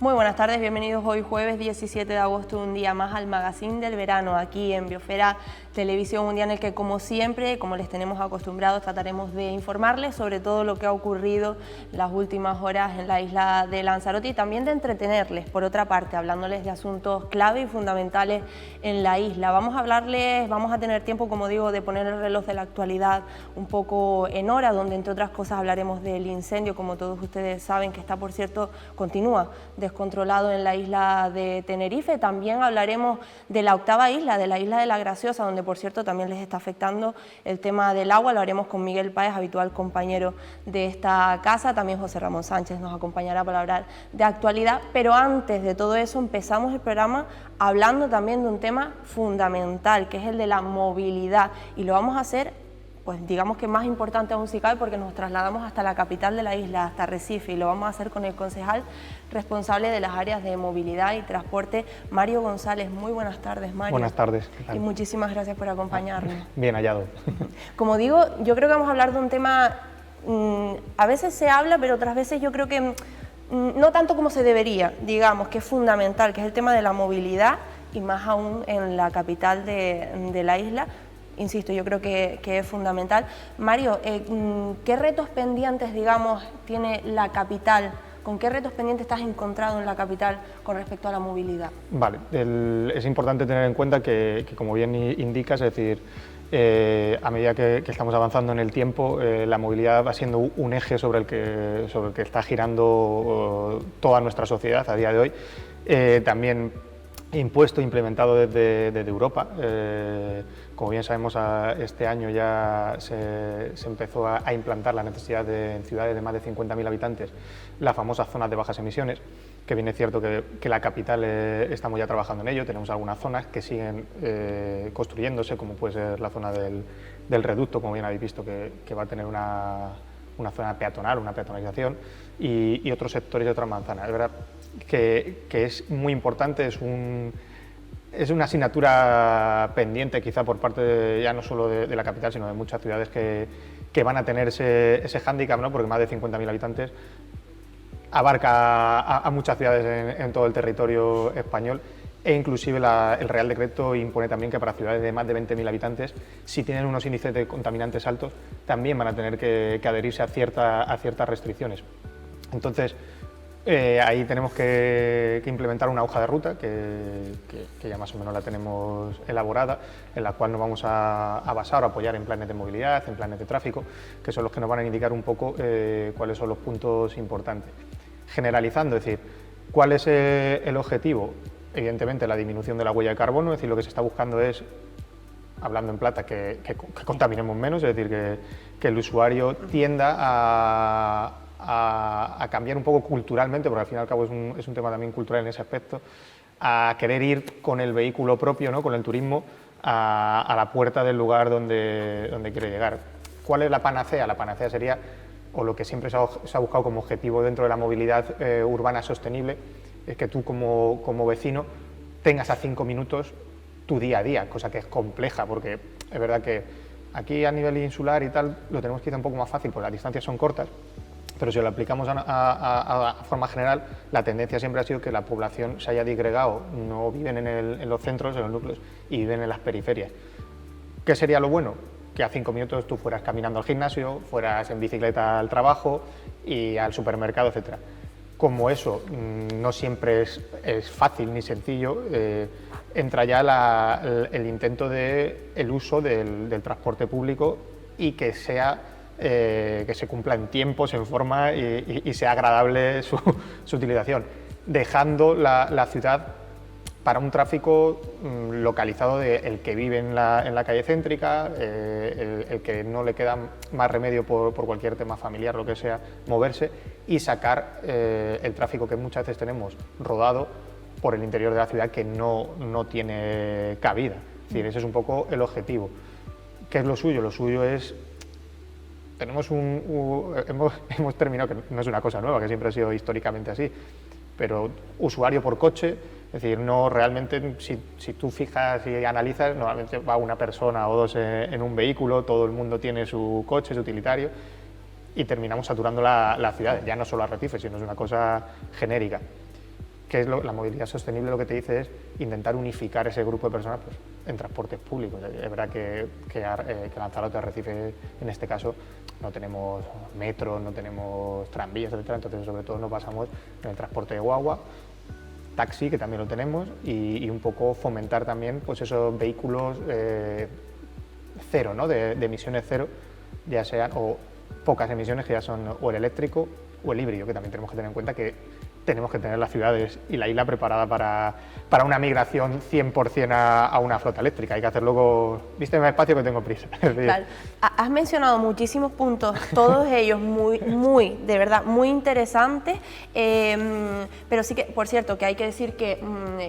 Muy buenas tardes, bienvenidos hoy jueves 17 de agosto, un día más al Magazine del Verano, aquí en Biosfera Televisión, un día en el que, como siempre, como les tenemos acostumbrados, trataremos de informarles sobre todo lo que ha ocurrido las últimas horas en la isla de Lanzarote y también de entretenerles, por otra parte, hablándoles de asuntos clave y fundamentales en la isla. Vamos a tener tiempo, como digo, de poner el reloj de la actualidad un poco en hora, donde entre otras cosas hablaremos del incendio, como todos ustedes saben, que está, por cierto, continúa descontrolado en la isla de Tenerife. También hablaremos de la octava isla, de la isla de la Graciosa, donde por cierto también les está afectando el tema del agua. Lo haremos con Miguel Páez, habitual compañero de esta casa. También José Ramón Sánchez nos acompañará para hablar de actualidad, pero antes de todo eso empezamos el programa hablando también de un tema fundamental, que es el de la movilidad, y lo vamos a hacer, pues digamos que más importante aún si cabe, porque nos trasladamos hasta la capital de la isla, hasta Recife, y lo vamos a hacer con el concejal responsable de las áreas de movilidad y transporte, Mario González. Muy buenas tardes, Mario. Buenas tardes, ¿qué tal? Y muchísimas gracias por acompañarnos. Bien hallado. Como digo, yo creo que vamos a hablar de un tema, a veces se habla, pero otras veces yo creo que no tanto como se debería, digamos, que es fundamental, que es el tema de la movilidad, y más aún en la capital de la isla. Insisto, yo creo que es fundamental. Mario, ¿qué retos pendientes, digamos, tiene la capital? ¿Con qué retos pendientes estás encontrado en la capital con respecto a la movilidad? Vale, es importante tener en cuenta que como bien indicas, es decir, a medida que estamos avanzando en el tiempo, la movilidad va siendo un eje sobre el que está girando toda nuestra sociedad a día de hoy. También impuesto, implementado desde Europa. Como bien sabemos, este año ya se empezó a implantar la necesidad en ciudades de más de 50.000 habitantes, las famosas zonas de bajas emisiones, que bien es cierto que la capital estamos ya trabajando en ello. Tenemos algunas zonas que siguen construyéndose, como puede ser la zona del reducto, como bien habéis visto, que va a tener una zona peatonal, una peatonalización, y otros sectores de otras manzanas. Es verdad que es muy importante, es una asignatura pendiente quizá por parte ya no solo de la capital, sino de muchas ciudades que van a tener ese hándicap, ¿no? Porque más de 50.000 habitantes abarca a muchas ciudades en todo el territorio español, e inclusive el Real Decreto impone también que para ciudades de más de 20.000 habitantes, si tienen unos índices de contaminantes altos, también van a tener que adherirse a ciertas restricciones. Entonces, ahí tenemos que implementar una hoja de ruta que ya más o menos la tenemos elaborada, en la cual nos vamos a basar o apoyar en planes de movilidad, en planes de tráfico, que son los que nos van a indicar un poco cuáles son los puntos importantes. Generalizando, es decir, ¿cuál es el objetivo? Evidentemente la disminución de la huella de carbono, es decir, lo que se está buscando es, hablando en plata, que contaminemos menos, es decir, que el usuario tienda a cambiar un poco culturalmente, porque al fin y al cabo es un tema también cultural en ese aspecto, a querer ir con el vehículo propio, ¿no? Con el turismo, a la puerta del lugar donde quiere llegar. ¿Cuál es la panacea? La panacea sería, o lo que siempre se ha buscado como objetivo dentro de la movilidad urbana sostenible, es que tú como vecino tengas a 5 minutos tu día a día, cosa que es compleja, porque es verdad que aquí a nivel insular y tal lo tenemos quizá un poco más fácil, porque las distancias son cortas, pero si lo aplicamos a forma general, la tendencia siempre ha sido que la población se haya disgregado, no viven en los centros, en los núcleos, y viven en las periferias. ¿Qué sería lo bueno? Que a 5 minutos tú fueras caminando al gimnasio, fueras en bicicleta al trabajo y al supermercado, etcétera. Como eso no siempre es fácil ni sencillo, entra ya el intento del uso del transporte público, y que se cumpla en tiempos, en forma, y sea agradable su utilización, dejando la ciudad para un tráfico localizado el que vive en la calle céntrica, el que no le queda más remedio por cualquier tema familiar, lo que sea, moverse, y sacar el tráfico que muchas veces tenemos rodado por el interior de la ciudad, que no tiene cabida. Es decir, ese es un poco el objetivo. ¿Qué es lo suyo? Lo suyo es... hemos terminado, que no es una cosa nueva, que siempre ha sido históricamente así, pero usuario por coche, Es decir, no realmente, si tú fijas y analizas, normalmente va una persona o dos en un vehículo, todo el mundo tiene su coche, su utilitario, y terminamos saturando la ciudad, ya no solo Arrecife, sino es una cosa genérica. Que es la movilidad sostenible, lo que te dice es intentar unificar ese grupo de personas pues, en transportes públicos. Es verdad que Lanzarote, Arrecife, en este caso, no tenemos metro, no tenemos tranvías, etc. Entonces, sobre todo, nos basamos en el transporte de guagua, taxi, que también lo tenemos, y un poco fomentar también pues, esos vehículos cero, ¿no? de emisiones cero, ya sean o pocas emisiones, que ya son o el eléctrico o el híbrido, que también tenemos que tener en cuenta que tenemos que tener las ciudades y la isla preparada para una migración 100% a una flota eléctrica. Hay que hacerlo con... Viste, más espacio que tengo prisa. Claro. Has mencionado muchísimos puntos, todos ellos de verdad, muy interesantes, pero sí que, por cierto, que hay que decir que,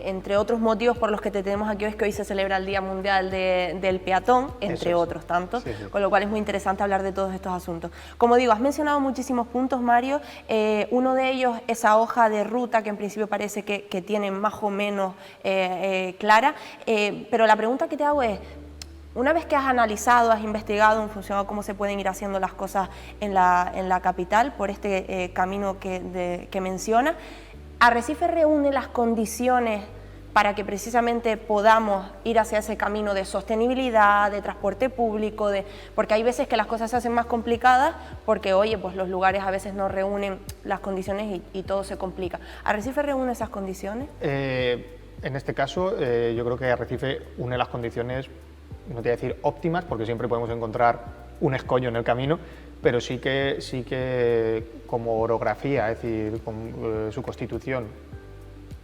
entre otros motivos por los que te tenemos aquí hoy es que hoy se celebra el Día Mundial del Peatón, entre otros tantos, sí. Con lo cual es muy interesante hablar de todos estos asuntos. Como digo, has mencionado muchísimos puntos, Mario, uno de ellos, esa hoja de ruta que en principio parece que tiene más o menos clara, pero la pregunta que te hago es, una vez que has analizado, has investigado en función a cómo se pueden ir haciendo las cosas en la capital por este camino que menciona, ¿Arrecife reúne las condiciones para que precisamente podamos ir hacia ese camino de sostenibilidad, de transporte público, porque hay veces que las cosas se hacen más complicadas porque, oye, pues los lugares a veces no reúnen las condiciones y todo se complica? ¿Arrecife reúne esas condiciones? En este caso, yo creo que Arrecife une las condiciones, no te voy a decir óptimas, porque siempre podemos encontrar un escollo en el camino, pero sí que como orografía, es decir, con su constitución,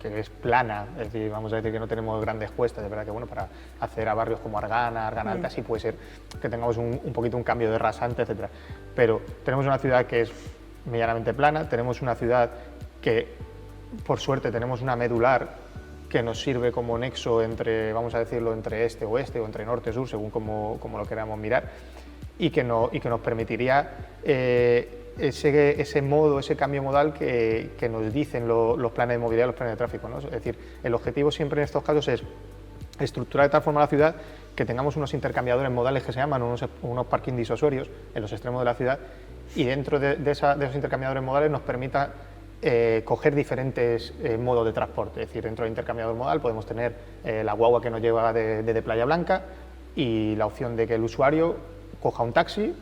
que es plana, es decir, vamos a decir que no tenemos grandes cuestas, de verdad que bueno, para acceder a barrios como Argana Alta, sí puede ser que tengamos un poquito un cambio de rasante, etcétera. Pero tenemos una ciudad que es medianamente plana, tenemos una ciudad que, por suerte, tenemos una medular que nos sirve como nexo entre, vamos a decirlo, entre este-oeste o entre norte-sur, según como lo queramos mirar, y que nos permitiría ese modo, ese cambio modal que nos dicen los planes de movilidad, los planes de tráfico, ¿no? Es decir, el objetivo siempre en estos casos es estructurar de tal forma la ciudad que tengamos unos intercambiadores modales que se llaman unos parking disuasorios en los extremos de la ciudad, y dentro de esos intercambiadores modales nos permita coger diferentes modos de transporte. Es decir, dentro del intercambiador modal podemos tener la guagua que nos lleva de Playa Blanca, y la opción de que el usuario coja un taxi,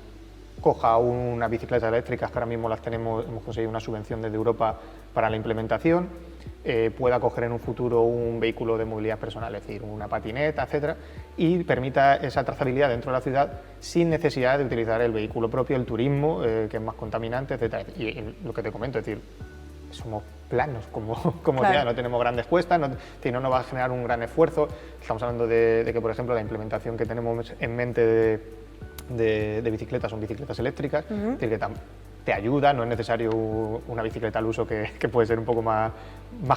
coja unas bicicletas eléctricas, que ahora mismo hemos conseguido una subvención desde Europa para la implementación, pueda coger en un futuro un vehículo de movilidad personal, es decir, una patineta, etcétera, y permita esa trazabilidad dentro de la ciudad sin necesidad de utilizar el vehículo propio, el turismo, que es más contaminante, etcétera. Y lo que te comento, es decir, somos planos como claro. Ciudad, no tenemos grandes cuestas, no nos va a generar un gran esfuerzo. Estamos hablando de que, por ejemplo, la implementación que tenemos en mente de bicicletas son bicicletas eléctricas, es decir, que te ayuda, no es necesario una bicicleta al uso que puede ser un poco más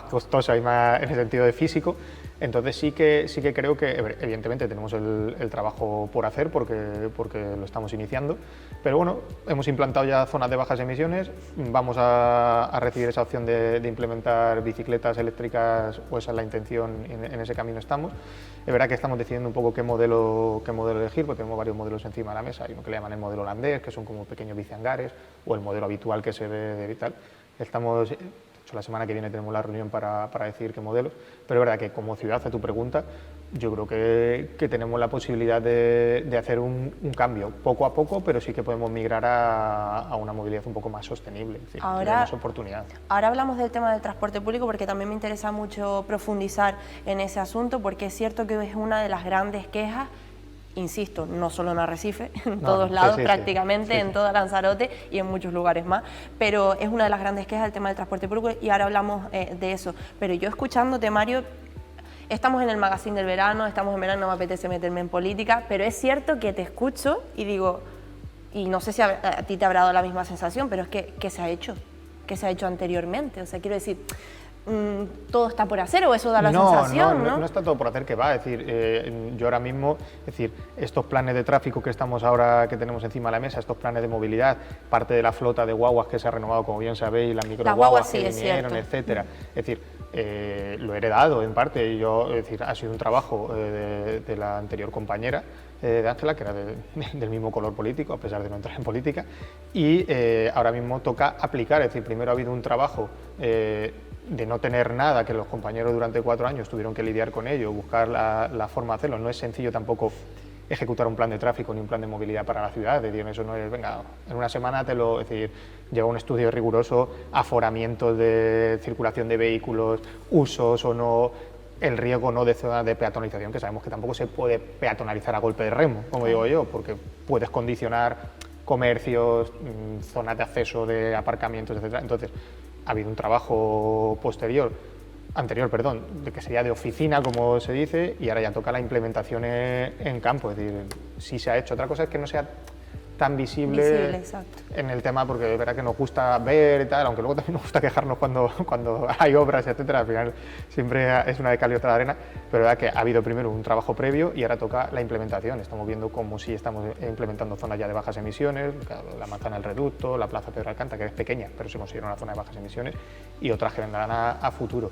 costosa y más en el sentido de físico. Entonces sí que creo que evidentemente tenemos el trabajo por hacer porque lo estamos iniciando, pero bueno, hemos implantado ya zonas de bajas emisiones, vamos a recibir esa opción de implementar bicicletas eléctricas, o esa es la intención, en ese camino estamos. Es verdad que estamos decidiendo un poco qué modelo elegir, porque tenemos varios modelos encima de la mesa. Hay uno que le llaman el modelo holandés, que son como pequeños bicihangares, o el modelo habitual que se ve de Vital. Estamos, de hecho, la semana que viene tenemos la reunión para decidir qué modelos, pero es verdad que como ciudad, a tu pregunta, yo creo que tenemos la posibilidad de hacer un cambio poco a poco, pero sí que podemos migrar a una movilidad un poco más sostenible, es decir, tenemos oportunidad. Ahora hablamos del tema del transporte público, porque también me interesa mucho profundizar en ese asunto, porque es cierto que es una de las grandes quejas, insisto, no solo en Arrecife, en todos lados prácticamente, en toda Lanzarote y en muchos lugares más, pero es una de las grandes quejas el tema del transporte público, y ahora hablamos de eso. Pero yo, escuchándote, Mario, estamos en el magazine del verano, estamos en verano, no me apetece meterme en política, pero es cierto que te escucho y digo, y no sé si a ti te habrá dado la misma sensación, pero es que ¿qué se ha hecho? ¿Qué se ha hecho anteriormente? O sea, quiero decir, ¿todo está por hacer o eso da la sensación? No está todo por hacer, que va. Es decir, yo ahora mismo, es decir, estos planes de tráfico que tenemos encima de la mesa, estos planes de movilidad, parte de la flota de guaguas que se ha renovado, como bien sabéis, las microguaguas que vinieron, etcétera. Es decir, lo he heredado en parte. Yo, es decir, ha sido un trabajo de la anterior compañera de Ángela, que era del mismo color político, a pesar de no entrar en política, y ahora mismo toca aplicar. Es decir, primero ha habido un trabajo de no tener nada, que los compañeros durante 4 años tuvieron que lidiar con ello, buscar la forma de hacerlo. No es sencillo tampoco ejecutar un plan de tráfico ni un plan de movilidad para la ciudad. Es decir, eso no es, venga, en una semana es decir, lleva un estudio riguroso, aforamientos de circulación de vehículos, usos o no, el riesgo no de zonas de peatonalización, que sabemos que tampoco se puede peatonalizar a golpe de remo, como digo yo, porque puedes condicionar comercios, zonas de acceso de aparcamientos, etc. Entonces, ha habido un trabajo anterior, de que sería de oficina, como se dice, y ahora ya toca la implementación en campo. Es decir, sí se ha hecho. Otra cosa es que no sea tan visible en el tema, porque es verdad que nos gusta ver y tal, aunque luego también nos gusta quejarnos cuando hay obras, etcétera. Al final siempre es una de cal y otra de arena, pero es verdad que ha habido primero un trabajo previo y ahora toca la implementación. Estamos viendo cómo sí estamos implementando zonas ya de bajas emisiones, la Manzana del Reducto, la Plaza Pedro Alcántara, que es pequeña, pero se considera una zona de bajas emisiones, y otras que vendrán a futuro.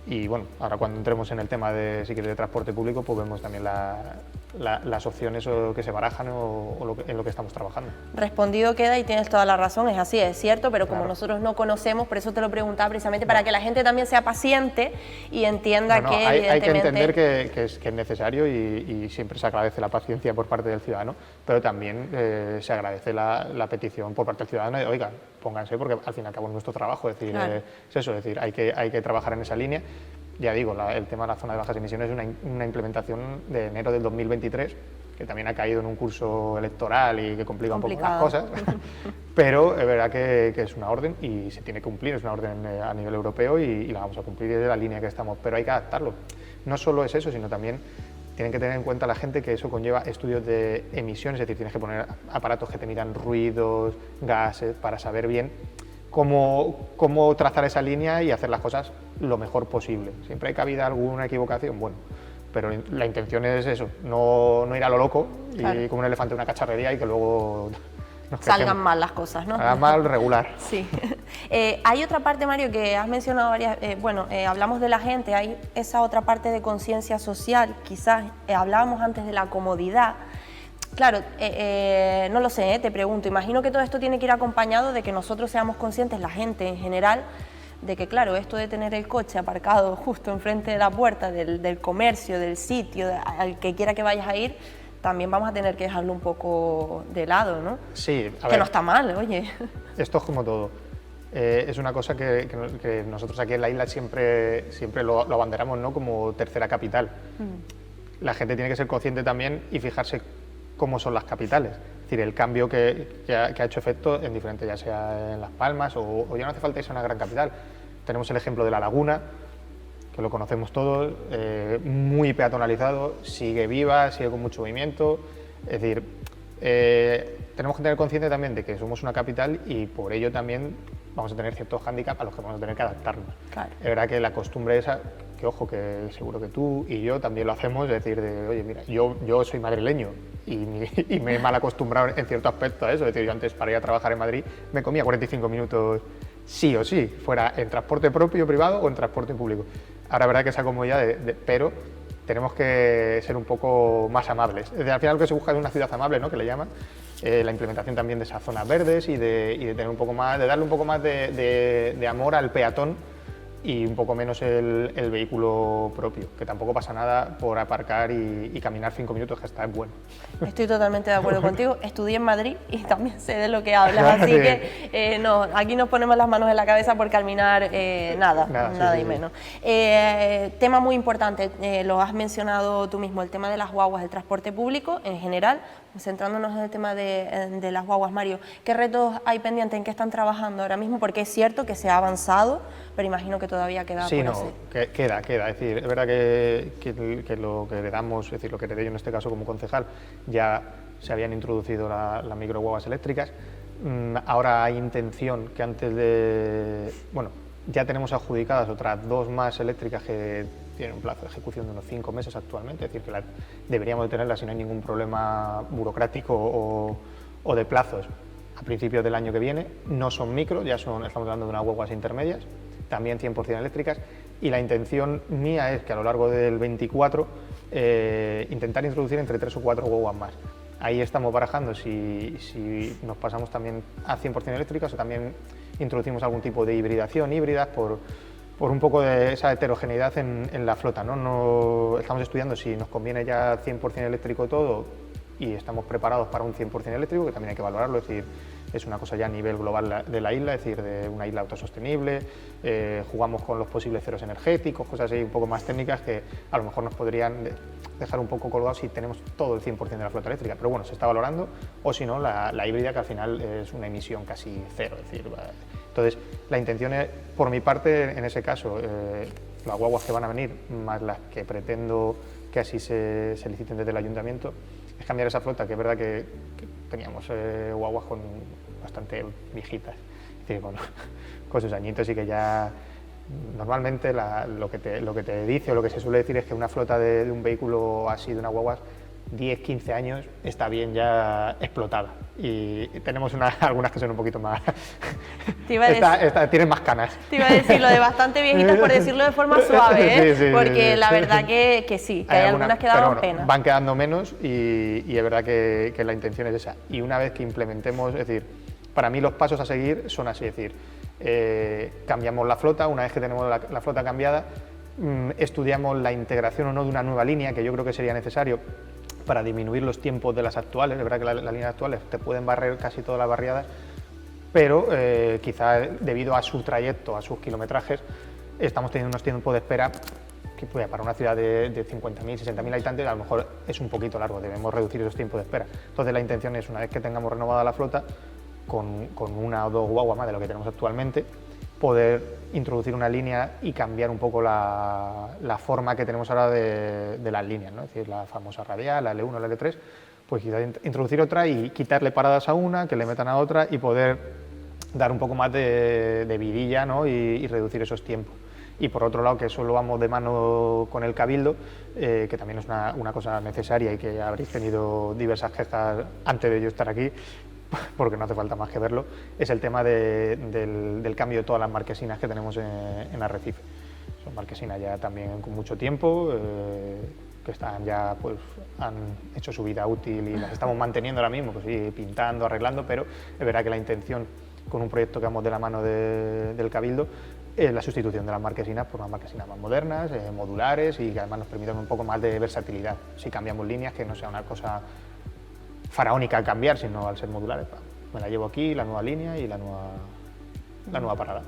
Y bueno, ahora cuando entremos en el tema de, si quieres, de transporte público, pues vemos también las opciones que se barajan en lo que estamos trabajando. Respondido queda, y tienes toda la razón, es así, es cierto, pero como nosotros no conocemos, por eso te lo preguntaba precisamente, para que la gente también sea paciente y entienda que hay que entender que es necesario, y siempre se agradece la paciencia por parte del ciudadano, pero también se agradece la petición por parte del ciudadano de, oiga, pónganse, porque al fin y al cabo es nuestro trabajo. Es decir, es eso, es decir, hay que trabajar en esa línea. Ya digo, el tema de la zona de bajas emisiones es una implementación de enero del 2023, que también ha caído en un curso electoral y que complica un poco las cosas, pero es verdad que es una orden y se tiene que cumplir, es una orden a nivel europeo y la vamos a cumplir desde la línea que estamos, pero hay que adaptarlo. No solo es eso, sino también tienen que tener en cuenta la gente que eso conlleva estudios de emisiones, es decir, tienes que poner aparatos que te midan ruidos, gases, para saber bien cómo trazar esa línea y hacer las cosas lo mejor posible. Siempre hay que haber alguna equivocación, bueno, pero la intención es eso, no ir a lo loco y como un elefante en una cacharrería y que luego salgan mal las cosas, ¿no? Salgan mal, regular. Sí. Hay otra parte, Mario, que has mencionado varias, hablamos de la gente, hay esa otra parte de conciencia social, quizás hablábamos antes de la comodidad. Claro, no lo sé, te pregunto, imagino que todo esto tiene que ir acompañado de que nosotros seamos conscientes, la gente en general, de que claro, esto de tener el coche aparcado justo enfrente de la puerta del comercio, del sitio, al que quiera que vayas a ir, también vamos a tener que dejarlo un poco de lado, ¿no? Sí, a ver, que no está mal, oye. Esto es como todo. Es una cosa que nosotros aquí en la isla siempre lo abanderamos, ¿no?, como tercera capital. La gente tiene que ser consciente también y fijarse cómo son las capitales. Es decir, el cambio que ha hecho efecto en diferentes, ya sea en Las Palmas o ya no hace falta irse a una gran capital. Tenemos el ejemplo de La Laguna, que lo conocemos todos, muy peatonalizado, sigue viva, sigue con mucho movimiento. Es decir, tenemos que tener consciente también de que somos una capital y por ello también vamos a tener ciertos hándicaps a los que vamos a tener que adaptarnos. Claro. Es verdad que la costumbre esa, que ojo, que seguro que tú y yo también lo hacemos, es decir, oye, mira, yo soy madrileño y me he mal acostumbrado en cierto aspecto a eso. Es decir, yo antes para ir a trabajar en Madrid me comía 45 minutos sí o sí, fuera en transporte propio, privado o en transporte público. Ahora, verdad que esa comodidad, pero tenemos que ser un poco más amables. Es decir, al final lo que se busca es una ciudad amable, ¿no?, que le llaman. La implementación también de esas zonas verdes y de tener un poco más, de darle un poco más de amor al peatón y un poco menos el vehículo propio, que tampoco pasa nada por aparcar y caminar 5 minutos, que está bueno. Estoy totalmente de acuerdo contigo, estudié en Madrid y también sé de lo que hablas, así que no, aquí nos ponemos las manos en la cabeza por caminar nada y menos. Tema muy importante, lo has mencionado tú mismo, el tema de las guaguas, el transporte público en general. Centrándonos en el tema de las guaguas, Mario, ¿qué retos hay pendientes, en qué están trabajando ahora mismo? Porque es cierto que se ha avanzado, pero imagino que todavía queda por hacer. Queda. Es decir, es verdad que lo que le damos, es decir, lo que heredé yo en este caso como concejal, ya se habían introducido las microguaguas eléctricas. Ahora hay intención que antes de... Bueno, ya tenemos adjudicadas otras 2 más eléctricas que tienen un plazo de ejecución de unos 5 meses actualmente, es decir, que deberíamos de tenerlas si no hay ningún problema burocrático o de plazos a principios del año que viene. No son micro, estamos hablando de unas guaguas intermedias, también 100% eléctricas, y la intención mía es que a lo largo del 24 intentar introducir entre 3 o 4 guaguas más. Ahí estamos barajando si nos pasamos también a 100% eléctricas o también introducimos algún tipo de hibridación, híbridas, por un poco de esa heterogeneidad en la flota, ¿no? Estamos estudiando si nos conviene ya 100% eléctrico todo y estamos preparados para un 100% eléctrico, que también hay que valorarlo, es decir, es una cosa ya a nivel global de la isla, es decir, de una isla autosostenible, jugamos con los posibles ceros energéticos, cosas así un poco más técnicas que a lo mejor nos podrían dejar un poco colgados si tenemos todo el 100% de la flota eléctrica, pero bueno, se está valorando, o si no, la híbrida, que al final es una emisión casi cero, es decir, entonces la intención es, por mi parte, en ese caso, las guaguas que van a venir, más las que pretendo que así se liciten desde el ayuntamiento, es cambiar esa flota, que es verdad que teníamos guaguas con bastante viejitas, es decir, con sus añitos, y que ya normalmente lo que te dice o lo que se suele decir es que una flota de un vehículo así, de una guagua, 10, 15 años está bien ya explotada, y tenemos algunas que son un poquito más... tienen más canas. Te iba a decir lo de bastante viejitas, por decirlo de forma suave, sí, porque la verdad que sí, que hay algunas que daban pena. Van quedando menos y es verdad que la intención es esa. Y una vez que implementemos, es decir, para mí los pasos a seguir son así, es decir, cambiamos la flota, una vez que tenemos la flota cambiada, estudiamos la integración o no de una nueva línea, que yo creo que sería necesario para disminuir los tiempos de las actuales. Es verdad que las líneas actuales te pueden barrer casi todas las barriadas, pero quizá debido a su trayecto, a sus kilometrajes, estamos teniendo unos tiempos de espera que para una ciudad de 50.000, 60.000 habitantes a lo mejor es un poquito largo, debemos reducir esos tiempos de espera. Entonces la intención es, una vez que tengamos renovada la flota, con una o dos guaguas más de lo que tenemos actualmente, poder introducir una línea y cambiar un poco la forma que tenemos ahora de las líneas, ¿no? Es decir, la famosa radial, la L1, la L3, pues quizás introducir otra y quitarle paradas a una, que le metan a otra y poder dar un poco más de vidilla, ¿no? y reducir esos tiempos. Y por otro lado, que eso lo vamos de mano con el Cabildo, que también es una cosa necesaria y que habréis tenido diversas quejas antes de yo estar aquí, porque no hace falta más que verlo, es el tema del cambio de todas las marquesinas que tenemos en Arrecife. Son marquesinas ya también con mucho tiempo, que están ya, pues, han hecho su vida útil y las estamos manteniendo ahora mismo, pues sí, pintando, arreglando, pero es verdad que la intención, con un proyecto que vamos de la mano del Cabildo, es la sustitución de las marquesinas por unas marquesinas más modernas, modulares, y que además nos permitan un poco más de versatilidad. Si cambiamos líneas, que no sea una cosa faraónica al cambiar, sino al ser modulares. Me la llevo aquí, la nueva línea y la nueva parada.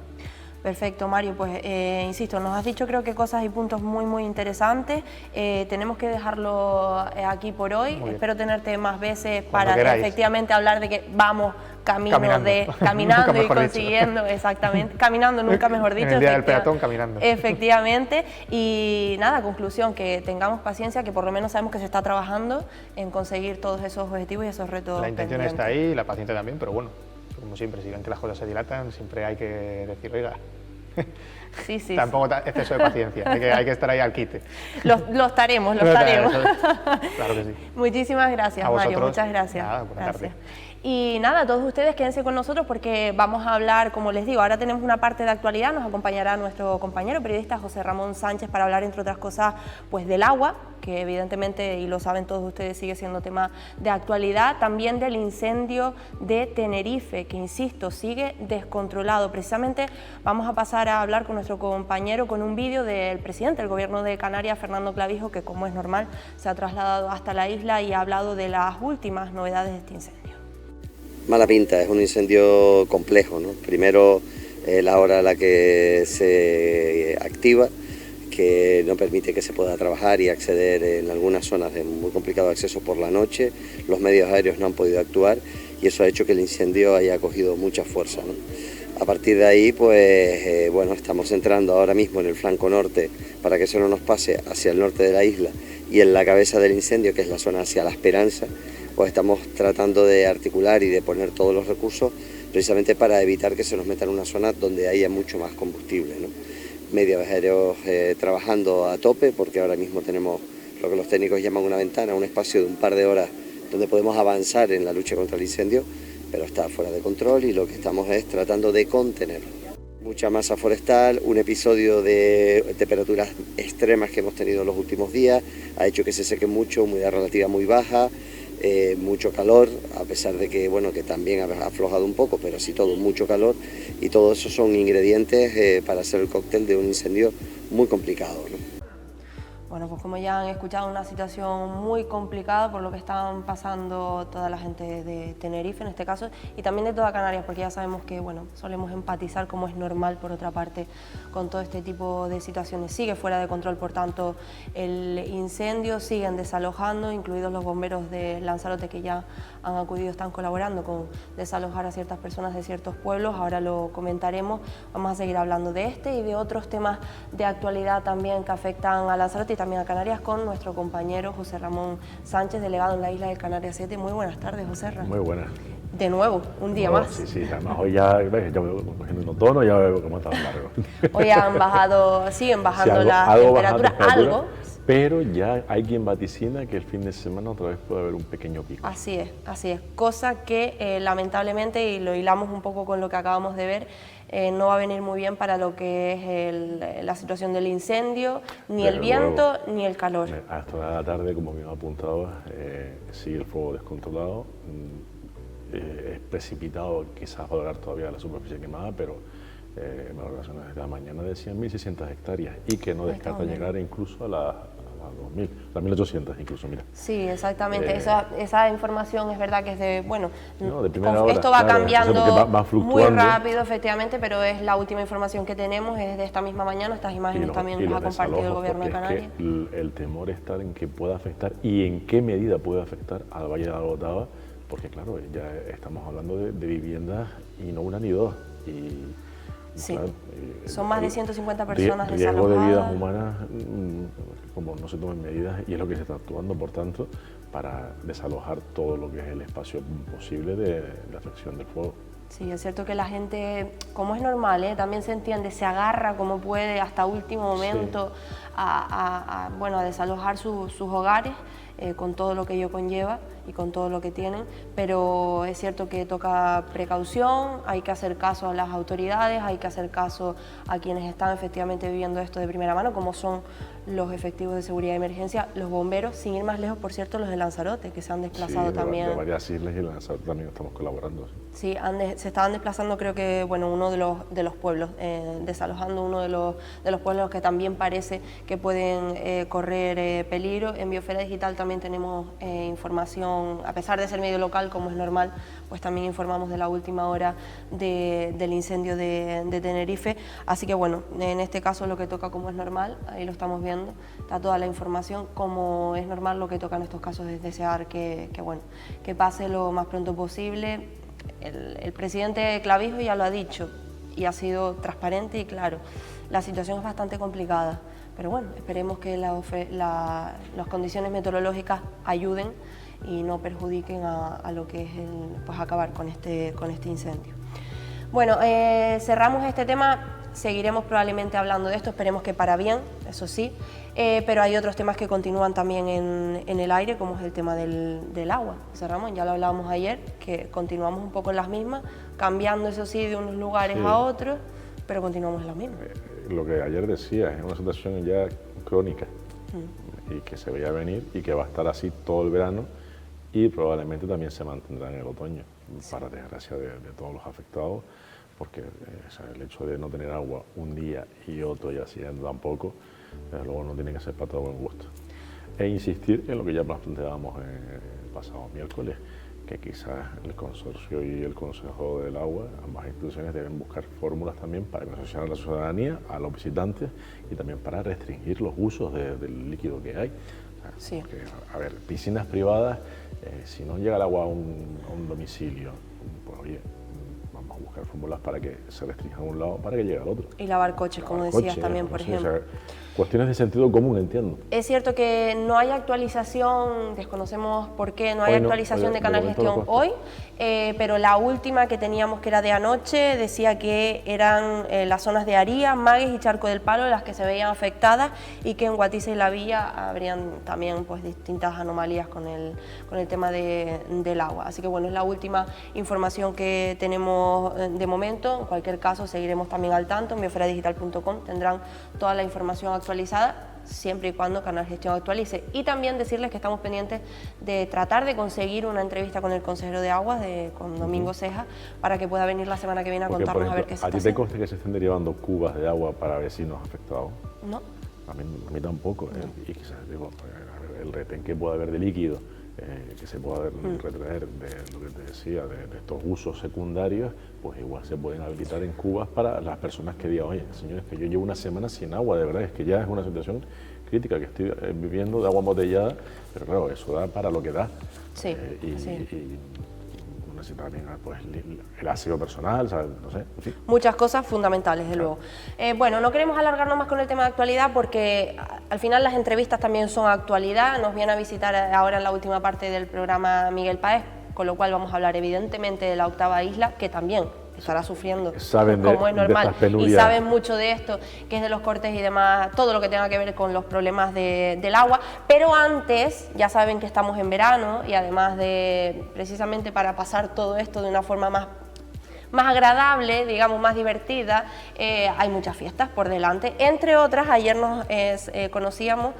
Perfecto, Mario, pues insisto, nos has dicho creo que cosas y puntos muy interesantes. Tenemos que dejarlo aquí por hoy. Espero tenerte más veces para efectivamente hablar de que vamos caminando y consiguiendo, exactamente, caminando, nunca mejor dicho. En el día del peatón, caminando. Efectivamente, y nada, conclusión, que tengamos paciencia, que por lo menos sabemos que se está trabajando en conseguir todos esos objetivos y esos retos. La intención está ahí, la paciencia también, pero bueno, como siempre, si ven que las cosas se dilatan, siempre hay que decir, oiga, sí, tampoco exceso de paciencia, hay que estar ahí al quite. Lo estaremos. Claro que sí. Muchísimas gracias, Mario, muchas gracias. Nada, buenas tardes. Y nada, todos ustedes quédense con nosotros porque vamos a hablar, como les digo, ahora tenemos una parte de actualidad, nos acompañará nuestro compañero periodista José Ramón Sánchez para hablar, entre otras cosas, pues del agua, que evidentemente, y lo saben todos ustedes, sigue siendo tema de actualidad, también del incendio de Tenerife, que insisto, sigue descontrolado. Precisamente vamos a pasar a hablar con nuestro compañero con un vídeo del presidente del Gobierno de Canarias, Fernando Clavijo, que como es normal se ha trasladado hasta la isla y ha hablado de las últimas novedades de este incendio. Mala pinta, es un incendio complejo, ¿no? Primero, la hora a la que se activa, que no permite que se pueda trabajar y acceder en algunas zonas de muy complicado acceso por la noche. Los medios aéreos no han podido actuar y eso ha hecho que el incendio haya cogido mucha fuerza, ¿no? A partir de ahí, pues bueno, estamos entrando ahora mismo en el flanco norte para que eso no nos pase hacia el norte de la isla, y en la cabeza del incendio, que es la zona hacia La Esperanza, pues estamos tratando de articular y de poner todos los recursos precisamente para evitar que se nos meta en una zona donde haya mucho más combustible, ¿no? Medios aéreos trabajando a tope, porque ahora mismo tenemos lo que los técnicos llaman una ventana, un espacio de un par de horas donde podemos avanzar en la lucha contra el incendio, pero está fuera de control y lo que estamos es tratando de contenerlo. Mucha masa forestal, un episodio de temperaturas extremas que hemos tenido en los últimos días, ha hecho que se seque mucho, humedad relativa muy baja, mucho calor, a pesar de que, bueno, que también ha aflojado un poco, pero sí todo, mucho calor, y todo eso son ingredientes para hacer el cóctel de un incendio muy complicado, ¿no? Bueno, pues como ya han escuchado, una situación muy complicada por lo que están pasando toda la gente de Tenerife en este caso y también de toda Canarias, porque ya sabemos que, bueno, solemos empatizar, como es normal por otra parte, con todo este tipo de situaciones. Sigue fuera de control, por tanto, el incendio, siguen desalojando, incluidos los bomberos de Lanzarote que ya han acudido, están colaborando con desalojar a ciertas personas de ciertos pueblos. Ahora lo comentaremos, vamos a seguir hablando de este y de otros temas de actualidad también que afectan a Lanzarote y también a Canarias con nuestro compañero José Ramón Sánchez, delegado en la isla de Canarias 7. Muy buenas tardes, José Ramón. Muy buenas. De nuevo, un día más. Sí, sí, además hoy ya veo cogiendo un tono, ya veo cómo está largo. Hoy han bajado, siguen bajando sí, las temperaturas, algo. Pero ya hay quien vaticina que el fin de semana otra vez puede haber un pequeño pico. Así es. Cosa que lamentablemente, y lo hilamos un poco con lo que acabamos de ver, no va a venir muy bien para lo que es la situación del incendio, ni el viento, ni el calor. Hasta la tarde, como bien apuntado, sigue el fuego descontrolado, es precipitado, quizás va a lograr todavía la superficie quemada, pero en valoraciones de la mañana decían 1.600 hectáreas y que no descarta llegar incluso a las 2.000, las 1.800 incluso, mira. Sí, exactamente, esa información es verdad que es de, bueno, de primera hora, esto va cambiando va muy rápido efectivamente, pero es la última información que tenemos, es de esta misma mañana, estas imágenes también las ha compartido el gobierno de Canarias. Es que el temor está en que pueda afectar y en qué medida puede afectar al Valle de la Orotava, porque claro, ya estamos hablando de viviendas y no una ni dos. Sí, claro, son más de 150 personas desalojadas. Riesgo de vidas humanas, como no se toman medidas, y es lo que se está actuando, por tanto, para desalojar todo lo que es el espacio posible de afección del fuego. Sí, es cierto que la gente, como es normal, también se entiende, se agarra como puede hasta último momento a desalojar sus hogares, con todo lo que ello conlleva y con todo lo que tienen, pero es cierto que toca precaución, hay que hacer caso a las autoridades, hay que hacer caso a quienes están efectivamente viviendo esto de primera mano, como son los efectivos de seguridad y emergencia, los bomberos, sin ir más lejos, por cierto, los de Lanzarote, que se han desplazado también. De varias islas y Lanzarote también estamos colaborando. Sí, se estaban desplazando, creo que, uno de los pueblos, desalojando uno de los pueblos que también parece que pueden correr peligro. En Biosfera Digital también tenemos información, a pesar de ser medio local, como es normal, pues también informamos de la última hora del incendio de Tenerife. Así que bueno, en este caso lo que toca, como es normal, ahí lo estamos viendo, está toda la información, como es normal, lo que toca en estos casos es desear que pase lo más pronto posible. El presidente Clavijo ya lo ha dicho y ha sido transparente y claro, la situación es bastante complicada, pero bueno, esperemos que las condiciones meteorológicas ayuden y no perjudiquen a lo que es acabar con este incendio. Bueno, cerramos este tema, seguiremos probablemente hablando de esto, esperemos que para bien, eso sí, pero hay otros temas que continúan también en el aire, como es el tema del agua. José Ramón, ya lo hablábamos ayer, que continuamos un poco en las mismas, cambiando eso sí de unos lugares a otros, pero continuamos en las mismas. Lo que ayer decía, es una situación ya crónica y que se veía venir y que va a estar así todo el verano y probablemente también se mantendrá en el otoño, para desgracia de todos los afectados, porque el hecho de no tener agua un día y otro y así tampoco, desde luego no tiene que ser para todo buen gusto. E insistir en lo que ya planteábamos el pasado miércoles, que quizás el consorcio y el Consejo del Agua, ambas instituciones, deben buscar fórmulas también para beneficiar a la ciudadanía, a los visitantes y también para restringir los usos del líquido que hay. Sí. Porque, a ver, piscinas privadas, si no llega el agua a un domicilio, pues oye, vamos a buscar fórmulas para que se restrinja a un lado para que llegue al otro. Y lavar coches, como decías también, por ejemplo. O sea, cuestiones de sentido común, entiendo. Es cierto que no hay actualización, desconocemos por qué, no hay actualización de Canal Gestión hoy, pero la última que teníamos, que era de anoche, decía que eran las zonas de Arías, Magues y Charco del Palo las que se veían afectadas y que en Guatiza y La Villa habrían también pues distintas anomalías con el tema del agua. Así que bueno, es la última información que tenemos tenemos de momento. En cualquier caso seguiremos también al tanto. En bioferadigital.com tendrán toda la información actualizada, siempre y cuando Canal Gestión actualice. Y también decirles que estamos pendientes de tratar de conseguir una entrevista con el consejero de Aguas, con Domingo Ceja, para que pueda venir la semana que viene a Porque, contarnos por ejemplo, a ver qué se ¿a está ti te haciendo. consta que se estén derivando cubas de agua para vecinos afectados? No. A mí tampoco. Y quizás, digo, el retén que pueda haber de líquido, que se pueda retraer de lo que te decía, de estos usos secundarios, pues igual se pueden habilitar en cubas para las personas que digan, oye, señores, que yo llevo una semana sin agua, de verdad, es que ya es una situación crítica que estoy viviendo de agua embotellada, pero claro, eso da para lo que da. Sí, y uno necesita también pues, el aseo personal, ¿sabes? No sé, en fin. Muchas cosas fundamentales, desde luego. Bueno, no queremos alargarnos más con el tema de actualidad porque al final las entrevistas también son actualidad. Nos viene a visitar ahora en la última parte del programa Miguel Páez, con lo cual vamos a hablar evidentemente de la octava isla, que también estará sufriendo, como es normal, y saben mucho de esto, que es de los cortes y demás, todo lo que tenga que ver con los problemas del agua. Pero antes, ya saben que estamos en verano y además de, precisamente para pasar todo esto de una forma más agradable, digamos, más divertida, hay muchas fiestas por delante. Entre otras, ayer nos conocíamos,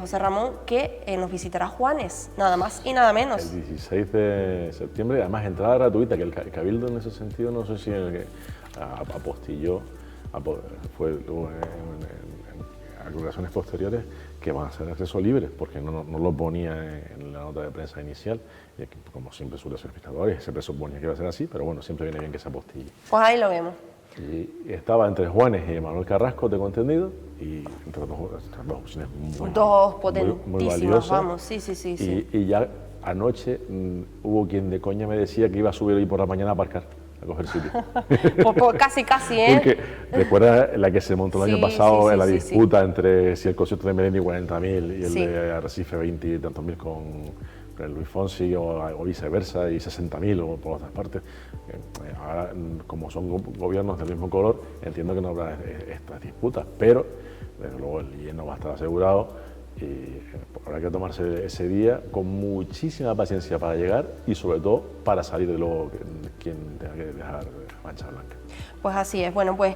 José Ramón, que nos visitará Juanes, nada más y nada menos. El 16 de septiembre, además entrada gratuita, que el Cabildo en ese sentido, no sé si apostilló, fue luego en aclaraciones posteriores, que van a ser acceso libre, porque no lo ponía en la nota de prensa inicial, y que, como siempre suele ser espectadores, se presuponía que iba a ser así, pero bueno, siempre viene bien que se apostille. Pues ahí lo vemos. Y estaba entre Juanes y Manuel Carrasco, tengo entendido, y entre dos opciones dos potentísimas, muy valiosas. Vamos, sí. Y ya anoche hubo quien de coña me decía que iba a subir hoy por la mañana a aparcar, a coger sitio. Pues casi, ¿eh? Porque recuerda la que se montó el año pasado, la disputa entre si el concierto de Melendi 40.000 y el de Arrecife 20 y tantos mil con el Luis Fonsi o viceversa y 60.000 o por otras partes. Ahora, como son gobiernos del mismo color, entiendo que no habrá estas disputas, pero desde luego el IE no va a estar asegurado y habrá que tomarse ese día con muchísima paciencia para llegar y sobre todo para salir de luego quien tenga que dejar mancha blanca. Pues así es. Bueno, pues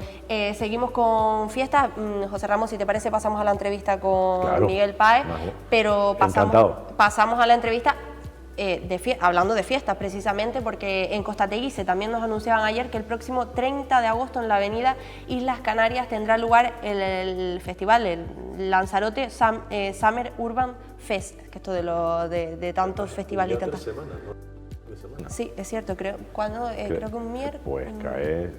seguimos con fiestas. José Ramón, si te parece, pasamos a la entrevista con Miguel Páez, pero pasamos a la entrevista hablando de fiestas precisamente, porque en Costa Teguise también nos anunciaban ayer que el próximo 30 de agosto en la avenida Islas Canarias tendrá lugar el festival, el Lanzarote Summer Urban Fest, que esto de tantos festivales y tantas... Sí, es cierto, creo que un miércoles. Pues cae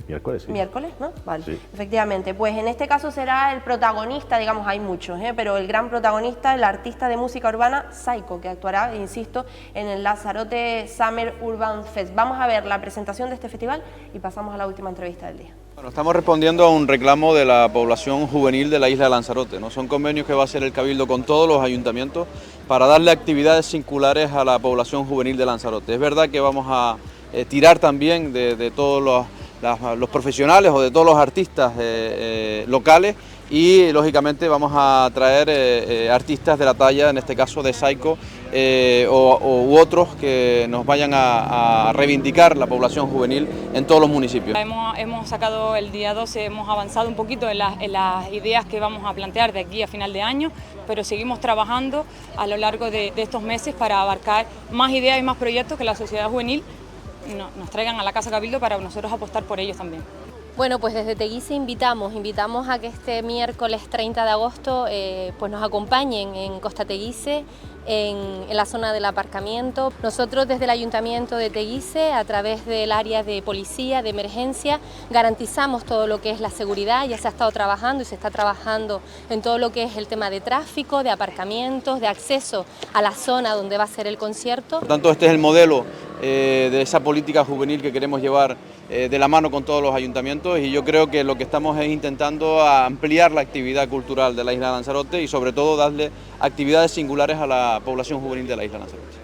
miércoles, sí. Miércoles, ¿no? Vale, sí. Efectivamente. Pues en este caso será el protagonista, digamos, hay muchos, pero el gran protagonista, el artista de música urbana, Saiko, que actuará, insisto, en el Lanzarote Summer Urban Fest. Vamos a ver la presentación de este festival y pasamos a la última entrevista del día. Bueno, estamos respondiendo a un reclamo de la población juvenil de la isla de Lanzarote, ¿no? Son convenios que va a hacer el Cabildo con todos los ayuntamientos para darle actividades singulares a la población juvenil de Lanzarote. Es verdad que vamos a tirar también de todos los profesionales o de todos los artistas locales y lógicamente vamos a traer artistas de la talla, en este caso de Saiko, u otros que nos vayan a reivindicar la población juvenil en todos los municipios. Hemos sacado el día 12, hemos avanzado un poquito en las ideas que vamos a plantear de aquí a final de año, pero seguimos trabajando a lo largo de estos meses para abarcar más ideas y más proyectos que la sociedad juvenil nos traigan a la Casa Cabildo para nosotros apostar por ellos también. Bueno, pues desde Teguise invitamos a que este miércoles 30 de agosto pues nos acompañen en Costa Teguise, en la zona del aparcamiento. Nosotros desde el Ayuntamiento de Teguise, a través del área de policía, de emergencia, garantizamos todo lo que es la seguridad. Ya se ha estado trabajando y se está trabajando en todo lo que es el tema de tráfico, de aparcamientos, de acceso a la zona donde va a ser el concierto. Por tanto, este es el modelo de esa política juvenil que queremos llevar de la mano con todos los ayuntamientos, y yo creo que lo que estamos es intentando ampliar la actividad cultural de la isla de Lanzarote y sobre todo darle actividades singulares a la población juvenil de la isla de Lanzarote.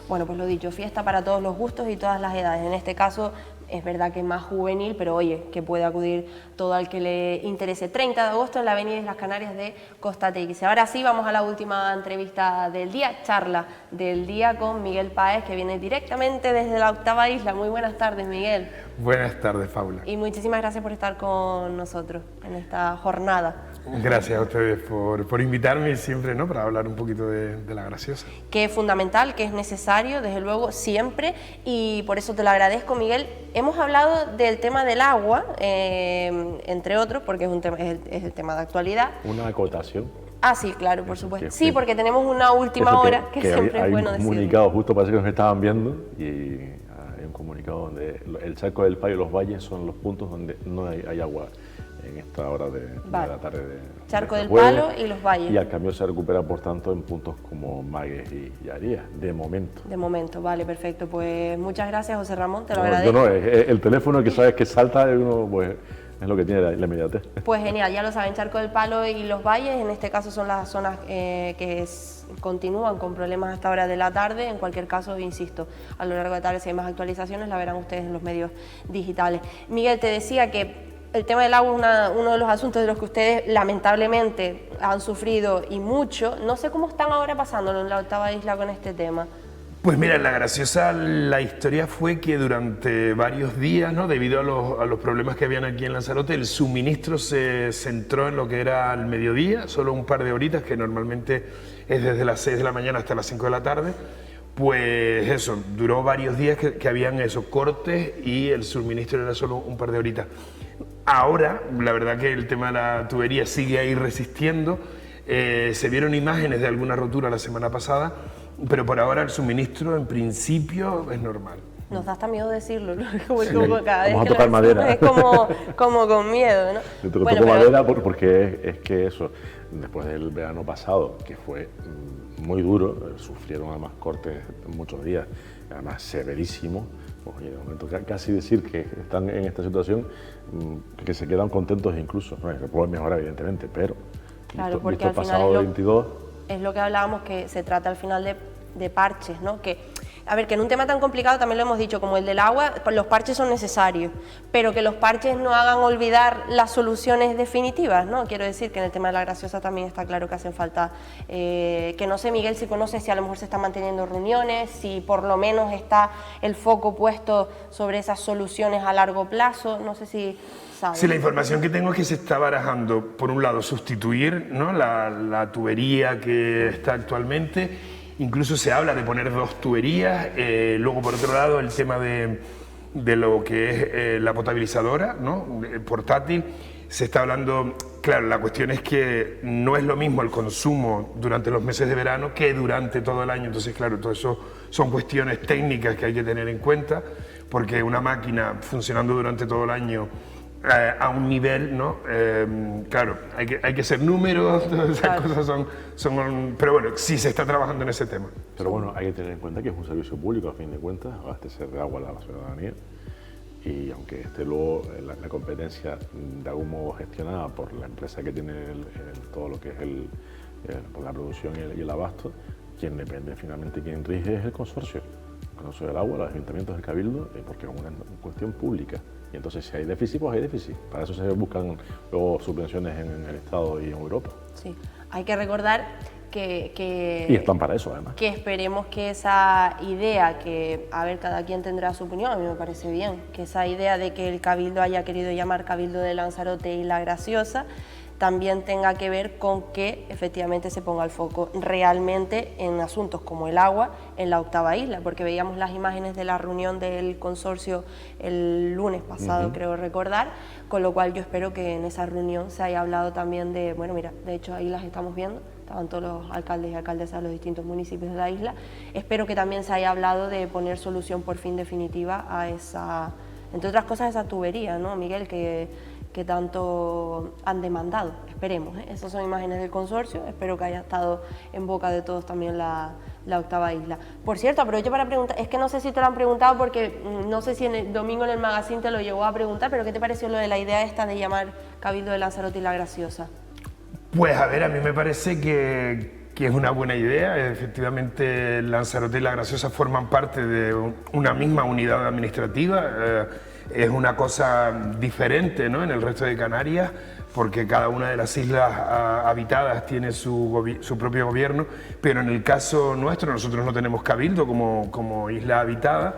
Bueno, pues lo dicho, fiesta para todos los gustos y todas las edades. En este caso, es verdad que es más juvenil, pero oye, que puede acudir todo al que le interese. 30 de agosto en la Avenida Islas Canarias de Costa Teguise. Ahora sí, vamos a la última entrevista del día, charla del día con Miguel Páez, que viene directamente desde la octava isla. Muy buenas tardes, Miguel. Buenas tardes, Paula. Y muchísimas gracias por estar con nosotros en esta jornada. Gracias a ustedes por invitarme siempre, ¿no?, para hablar un poquito de la graciosa. Que es fundamental, que es necesario, desde luego, siempre, y por eso te lo agradezco, Miguel. Hemos hablado del tema del agua, entre otros, porque es, un tema, es el tema de actualidad. Una acotación. Ah, sí, claro, por supuesto. Sí, porque tenemos una última hora, que siempre es bueno decir. decirlo. Hay un comunicado, justo parece que nos estaban viendo, y hay un comunicado donde el Charco del Payo y los valles son los puntos donde no hay agua en esta hora de la tarde. Charco de del jueves, Palo y los valles. Y al cambio se recupera, por tanto, en puntos como Magues y Arías, de momento. De momento, vale, perfecto. Pues muchas gracias, José Ramón, te lo agradezco. No, el teléfono que sabes que salta, uno, pues, es lo que tiene la inmediatez. Pues genial, ya lo saben, Charco del Palo y los valles, en este caso son las zonas continúan con problemas hasta hora de la tarde. En cualquier caso, insisto, a lo largo de la tarde, si hay más actualizaciones, la verán ustedes en los medios digitales. Miguel, te decía que el tema del agua es uno de los asuntos de los que ustedes lamentablemente han sufrido y mucho. No sé cómo están ahora pasándolo en la octava isla con este tema. Pues mira, en la graciosa la historia fue que durante varios días, ¿no?, debido a los problemas que habían aquí en Lanzarote, el suministro se centró en lo que era el mediodía, solo un par de horitas, que normalmente es desde las 6 de la mañana hasta las 5 de la tarde. Pues eso, duró varios días que habían esos cortes y el suministro era solo un par de horitas. Ahora, la verdad que el tema de la tubería sigue ahí resistiendo. Se vieron imágenes de alguna rotura la semana pasada, pero por ahora el suministro en principio es normal. Nos da hasta miedo decirlo, ¿no? Como cada vez vamos a tocar madera. Es como con miedo, ¿no? Yo toco madera porque es que eso, después del verano pasado, que fue muy duro, sufrieron además cortes muchos días, además severísimos. Oye, de momento casi decir que están en esta situación, que se quedan contentos incluso, no, se pueden mejorar evidentemente, pero claro, porque visto al pasado final 22... es lo que hablábamos, que se trata al final de parches, ¿no? A ver, que en un tema tan complicado, también lo hemos dicho, como el del agua, los parches son necesarios, pero que los parches no hagan olvidar las soluciones definitivas, ¿no? Quiero decir que en el tema de la graciosa también está claro que hacen falta, que no sé, Miguel, si conoces si a lo mejor se están manteniendo reuniones, si por lo menos está el foco puesto sobre esas soluciones a largo plazo, no sé si sabes. Sí, la información que tengo es que se está barajando, por un lado, sustituir, ¿no?, la tubería que está actualmente. Incluso se habla de poner 2 tuberías, luego por otro lado el tema de lo que es la potabilizadora, ¿no?, portátil. Se está hablando, claro, la cuestión es que no es lo mismo el consumo durante los meses de verano que durante todo el año, entonces claro, todo eso son cuestiones técnicas que hay que tener en cuenta, porque una máquina funcionando durante todo el año a un nivel, ¿no? Claro, hay que ser números, todas esas cosas son... Pero bueno, sí se está trabajando en ese tema. Pero bueno, hay que tener en cuenta que es un servicio público, a fin de cuentas, abastecer de agua a la ciudadanía. Y aunque esté luego la competencia de algún modo gestionada por la empresa que tiene todo lo que es por la producción y el abasto, quien depende finalmente, quien rige es el consorcio del agua, los ayuntamientos, el cabildo, porque es una cuestión pública. Y entonces si hay déficit, pues hay déficit. Para eso se buscan luego subvenciones en el Estado y en Europa. Sí, hay que recordar que... Y están para eso, además. Que esperemos que esa idea, que, a ver, cada quien tendrá su opinión, a mí me parece bien, que esa idea de que el Cabildo haya querido llamar Cabildo de Lanzarote y La Graciosa, también tenga que ver con que efectivamente se ponga el foco realmente en asuntos como el agua en la octava isla, porque veíamos las imágenes de la reunión del consorcio el lunes pasado, creo recordar, con lo cual yo espero que en esa reunión se haya hablado también de, bueno, mira, de hecho ahí las estamos viendo, estaban todos los alcaldes y alcaldesas de los distintos municipios de la isla, espero que también se haya hablado de poner solución por fin definitiva a esa, entre otras cosas, esa tubería, ¿no, Miguel?, que tanto han demandado, esperemos, ¿eh? Esas son imágenes del consorcio, espero que haya estado en boca de todos también la octava isla. Por cierto, aprovecho para preguntar, es que no sé si te lo han preguntado porque no sé si en el domingo en el magazine te lo llegó a preguntar, pero ¿qué te pareció lo de la idea esta de llamar Cabildo de Lanzarote y La Graciosa? Pues a ver, a mí me parece que es una buena idea. Efectivamente, Lanzarote y La Graciosa forman parte de una misma unidad administrativa. es una cosa diferente, ¿no?, en el resto de Canarias, porque cada una de las islas habitadas tiene su propio gobierno, pero en el caso nuestro, nosotros no tenemos cabildo como isla habitada,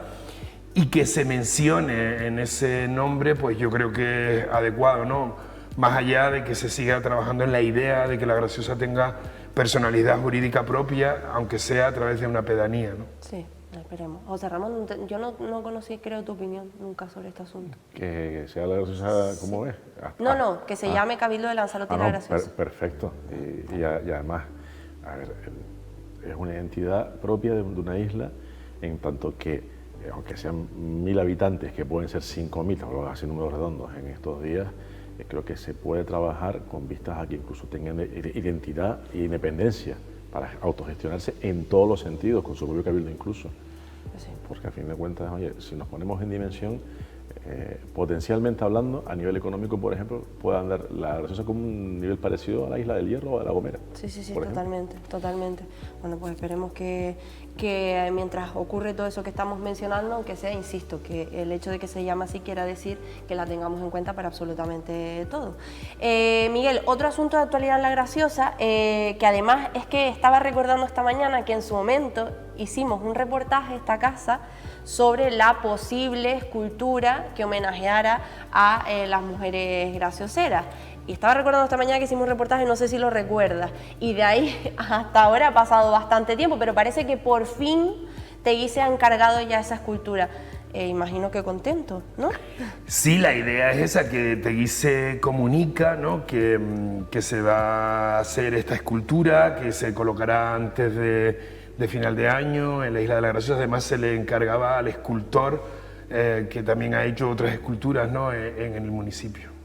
y que se mencione en ese nombre, pues yo creo que es adecuado, ¿no? Más allá de que se siga trabajando en la idea de que La Graciosa tenga personalidad jurídica propia, aunque sea a través de una pedanía, ¿no? Sí, esperemos. José Ramón, yo no conocí, creo, tu opinión nunca sobre este asunto. Que sea La Graciosa como es. No, que se llame Cabildo de Lanzarote y La Graciosa. Perfecto. Y además, a ver, es una identidad propia de una isla, en tanto que, aunque sean 1000 habitantes, que pueden ser 5000, vamos a hacer números redondos en estos días, creo que se puede trabajar con vistas a que incluso tengan identidad e independencia para autogestionarse en todos los sentidos, con su propio cabildo incluso. Sí. Porque a fin de cuentas, oye, si nos ponemos en dimensión, potencialmente hablando, a nivel económico, por ejemplo, puede andar La Graciosa con un nivel parecido a la Isla del Hierro o a La Gomera. Sí, totalmente. Bueno, pues esperemos que mientras ocurre todo eso que estamos mencionando, aunque sea, insisto, que el hecho de que se llame así quiera decir que la tengamos en cuenta para absolutamente todo. Miguel, otro asunto de actualidad en La Graciosa, que además es que estaba recordando esta mañana que en su momento hicimos un reportaje a esta casa sobre la posible escultura que homenajeara a las mujeres gracioseras. Y estaba recordando esta mañana que hicimos un reportaje, no sé si lo recuerdas, y de ahí hasta ahora ha pasado bastante tiempo, pero parece que por fin Teguise ha encargado ya esa escultura. Imagino que contento, ¿no? Sí, la idea es esa, que Teguise comunica, ¿no?, que se va a hacer esta escultura, que se colocará antes de final de año en la Isla de La Graciosa. Además se le encargaba al escultor, que también ha hecho otras esculturas, ¿no?, en el municipio.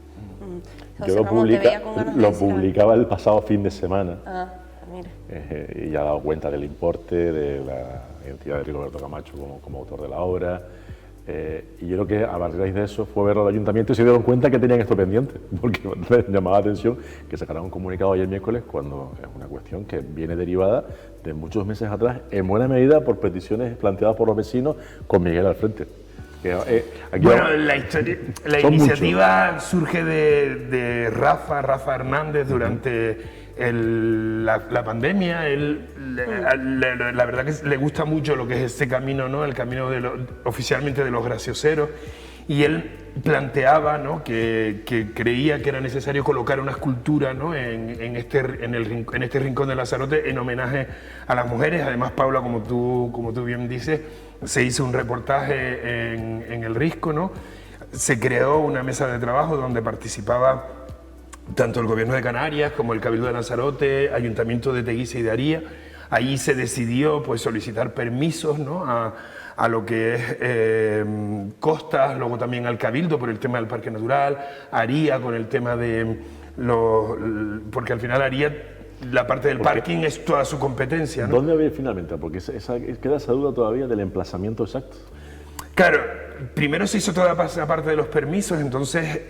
Yo lo publicaba el pasado fin de semana. Mira. Y ya he dado cuenta del importe, de la identidad de Rigoberto Camacho como autor de la obra. Y yo creo que a raíz de eso fue verlo al ayuntamiento y se dieron cuenta que tenían esto pendiente, porque les llamaba la atención que sacaran un comunicado ayer miércoles, cuando es una cuestión que viene derivada de muchos meses atrás, en buena medida por peticiones planteadas por los vecinos con Miguel al frente. Bueno, la iniciativa surge de Rafa Hernández durante la pandemia. La verdad que le gusta mucho lo que es este camino, ¿no?, el camino oficialmente de los gracioseros, y él planteaba, ¿no?, que creía que era necesario colocar una escultura, ¿no?, en este rincón de Lanzarote en homenaje a las mujeres. Además, Paula, como tú bien dices, se hizo un reportaje en El Risco, ¿no? Se creó una mesa de trabajo donde participaba tanto el Gobierno de Canarias como el Cabildo de Lanzarote, Ayuntamiento de Teguise y de Aría. Ahí se decidió, pues, solicitar permisos, ¿no?, a lo que es costas, luego también al Cabildo por el tema del Parque Natural, Aría con el tema de porque al final Aría, la parte del parking es toda su competencia, ¿no? ¿Dónde había finalmente? Porque queda esa duda todavía del emplazamiento exacto. Claro, primero se hizo toda la parte de los permisos, entonces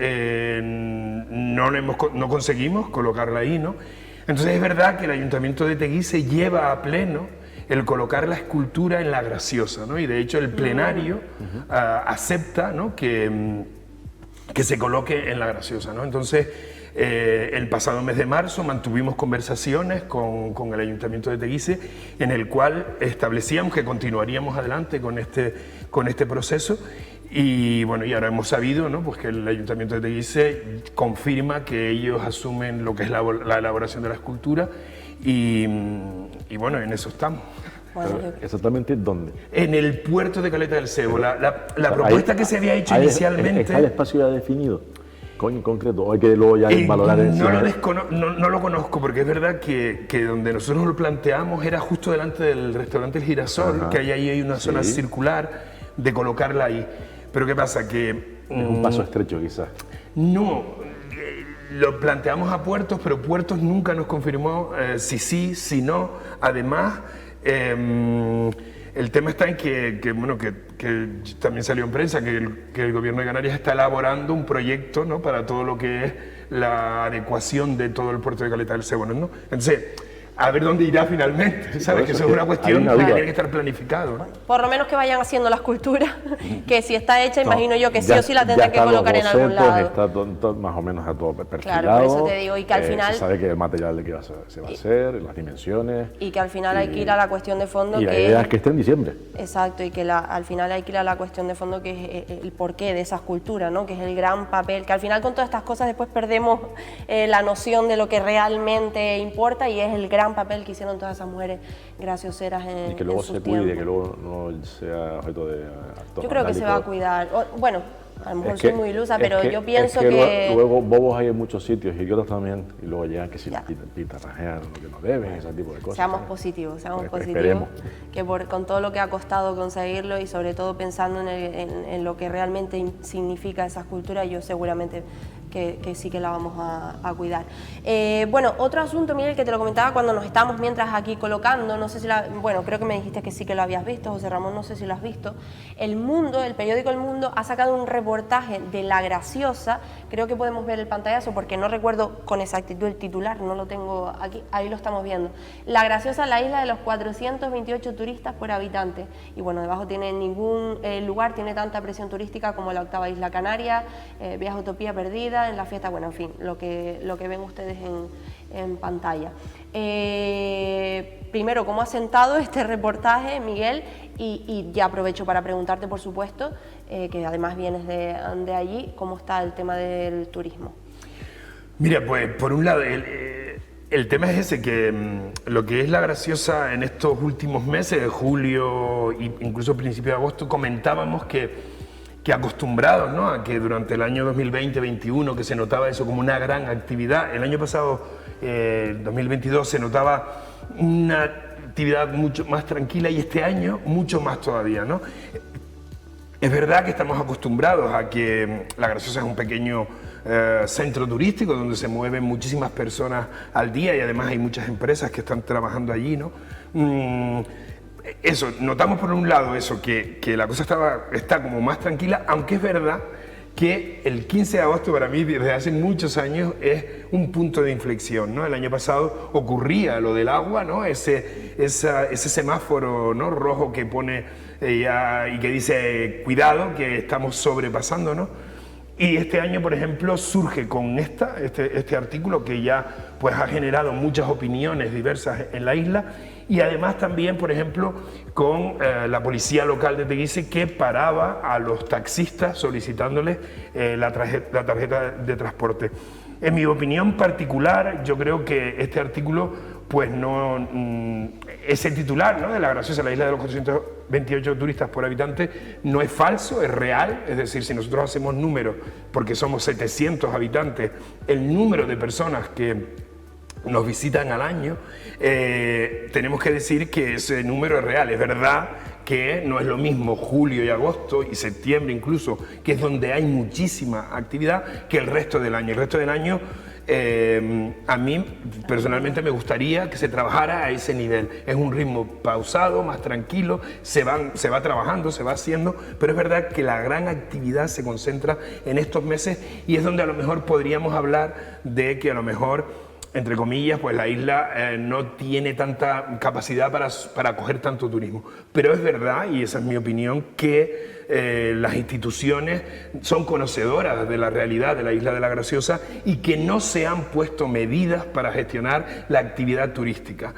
no conseguimos colocarla ahí, ¿no? Entonces es verdad que el Ayuntamiento de Teguise lleva a pleno el colocar la escultura en La Graciosa, ¿no? Y de hecho el plenario acepta, ¿no?, que se coloque en La Graciosa, ¿no? Entonces, el pasado mes de marzo mantuvimos conversaciones con el Ayuntamiento de Teguise, en el cual establecíamos que continuaríamos adelante con este proceso. Y bueno, y ahora hemos sabido, ¿no?, pues que el Ayuntamiento de Teguise confirma que ellos asumen lo que es la elaboración de la escultura, y bueno, en eso estamos. ¿Exactamente dónde? En el puerto de Caleta del Cebo. La propuesta que se había hecho inicialmente... ¿Está el espacio ya definido? En concreto, o hay que luego ya valorar no lo conozco, porque es verdad que donde nosotros lo planteamos era justo delante del restaurante El Girasol, que ahí hay una zona circular, de colocarla ahí. Pero ¿qué pasa? Que es un paso estrecho, quizás. No, lo planteamos a Puertos, pero Puertos nunca nos confirmó si sí, si no. Además, el tema está en que también salió en prensa que el Gobierno de Canarias está elaborando un proyecto, ¿no?, para todo lo que es la adecuación de todo el puerto de Caleta del Cebo, ¿no? Entonces, a ver dónde irá finalmente, ¿sabes? Que eso es una cuestión que tiene que estar planificado, ¿no? Por lo menos que vayan haciendo la escultura, que si está hecha, imagino yo que sí o sí la tendrán que colocar en algún lado. Está todo, más o menos a todo perfilado. Claro, por eso te digo, y que al final... Se sabe que el material de que se va a hacer, las dimensiones... Y que al final hay que ir a la cuestión de fondo, y la idea es que esté en diciembre. Exacto, y que al final hay que ir a la cuestión de fondo, que es el porqué de esa escultura, ¿no? Que es el gran papel, que al final con todas estas cosas después perdemos la noción de lo que realmente importa, y es el gran papel que hicieron todas esas mujeres gracioseras en y que luego se cuide, tiempos. que luego no sea objeto de actos Yo creo que se va a cuidar. Bueno, a lo mejor soy muy ilusa, pero yo pienso que... Luego bobos hay en muchos sitios y otros también, y luego llegan que si pitarrajean lo que no deben, ese tipo de cosas. Seamos positivos, Esperemos. Que con todo lo que ha costado conseguirlo, y sobre todo pensando en lo que realmente significa esa escultura, yo seguramente que sí que la vamos a cuidar. Bueno, otro asunto, Miguel, que te lo comentaba cuando nos estábamos mientras aquí colocando, no sé si bueno, creo que me dijiste que sí que lo habías visto, José Ramón, no sé si lo has visto. El periódico El Mundo ha sacado un reportaje de La Graciosa, creo que podemos ver el pantallazo porque no recuerdo con exactitud el titular, no lo tengo aquí, ahí lo estamos viendo. La Graciosa, la isla de los 428 turistas por habitante, y bueno, debajo tiene ningún lugar tiene tanta presión turística como la octava isla canaria, Viaje Utopía Perdida, en la fiesta, bueno, en fin, lo que ven ustedes en pantalla. Primero, ¿cómo ha sentado este reportaje, Miguel? Y ya aprovecho para preguntarte, por supuesto, que además vienes de allí, ¿cómo está el tema del turismo? Mira, pues por un lado, el tema es ese, que lo que es La Graciosa en estos últimos meses, de julio e incluso principio de agosto, comentábamos que acostumbrados, ¿no?, a que durante el año 2020-2021 que se notaba eso como una gran actividad. El año pasado, 2022, se notaba una actividad mucho más tranquila, y este año mucho más todavía, ¿no? Es verdad que estamos acostumbrados a que La Graciosa es un pequeño centro turístico donde se mueven muchísimas personas al día, y además hay muchas empresas que están trabajando allí, ¿no? Eso, notamos por un lado eso, que la cosa está como más tranquila, aunque es verdad que el 15 de agosto para mí desde hace muchos años es un punto de inflexión, ¿no? El año pasado ocurría lo del agua, ¿no? Ese semáforo, ¿no?, rojo que pone y que dice cuidado, que estamos sobrepasando, ¿no? Y este año, por ejemplo, surge con este artículo que ya pues ha generado muchas opiniones diversas en la isla, y además también, por ejemplo, con la policía local de Teguise, que paraba a los taxistas solicitándoles la tarjeta de transporte. En mi opinión particular, yo creo que este artículo, pues no, ese titular, ¿no?, de La Graciosa, la isla de los 428 turistas por habitante, no es falso, es real. Es decir, si nosotros hacemos números, porque somos 700 habitantes, el número de personas que nos visitan al año, tenemos que decir que ese número es real. Es verdad que no es lo mismo julio y agosto y septiembre incluso, que es donde hay muchísima actividad, que el resto del año. El resto del año, a mí personalmente me gustaría que se trabajara a ese nivel. Es un ritmo pausado, más tranquilo, se va trabajando, se va haciendo, pero es verdad que la gran actividad se concentra en estos meses, y es donde a lo mejor podríamos hablar de que a lo mejor, entre comillas, pues la isla no tiene tanta capacidad para acoger tanto turismo. Pero es verdad, y esa es mi opinión, que las instituciones son conocedoras de la realidad de la isla de La Graciosa, y que no se han puesto medidas para gestionar la actividad turística.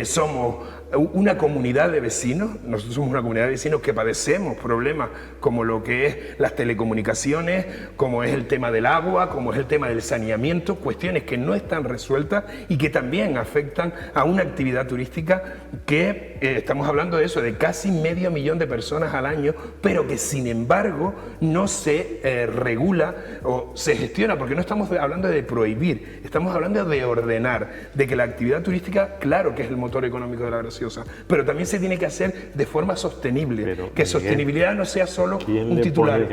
Somos una comunidad de vecinos, nosotros somos una comunidad de vecinos que padecemos problemas como lo que es las telecomunicaciones, como es el tema del agua, como es el tema del saneamiento, cuestiones que no están resueltas y que también afectan a una actividad turística que estamos hablando de eso, de casi 500.000 de personas al año, pero que sin embargo no se regula o se gestiona, porque no estamos hablando de prohibir, estamos hablando de ordenar, de que la actividad turística, claro que es el motor económico de La Graciosa, pero también se tiene que hacer de forma sostenible, pero, que sostenibilidad no sea solo un titular.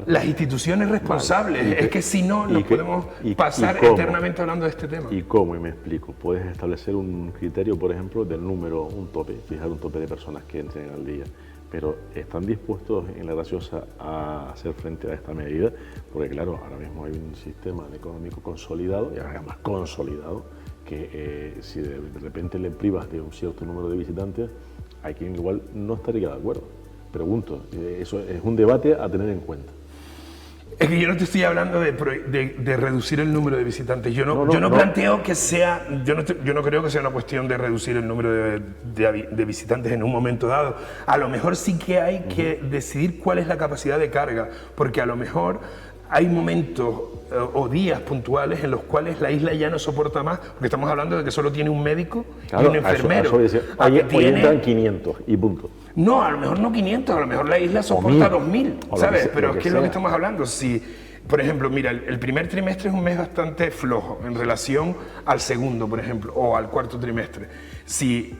Las instituciones responsables, es que si no nos podemos pasar eternamente hablando de este tema. ¿Y cómo? Y me explico. Puedes establecer un criterio, por ejemplo, del número, un tope, fijar un tope de personas que entren al día, pero ¿están dispuestos en La Graciosa a hacer frente a esta medida? Porque claro, ahora mismo hay un sistema económico consolidado, y además consolidado, que si de repente le privas de un cierto número de visitantes, hay quien igual no estaría de acuerdo. Pregunto, eso es un debate a tener en cuenta. Es que yo no te estoy hablando de reducir el número de visitantes. Yo no planteo que sea, yo no creo que sea una cuestión de reducir el número de visitantes en un momento dado. A lo mejor sí que hay que decidir cuál es la capacidad de carga, porque a lo mejor hay momentos o días puntuales en los cuales la isla ya no soporta más, porque estamos hablando de que solo tiene un médico y un enfermero. Hoy entran 500 y punto. No, a lo mejor no 500, a lo mejor la isla soporta 2000, ¿sabes? Pero ¿qué es lo que estamos hablando? Si, por ejemplo, mira, el primer trimestre es un mes bastante flojo en relación al segundo, por ejemplo, o al cuarto trimestre. Si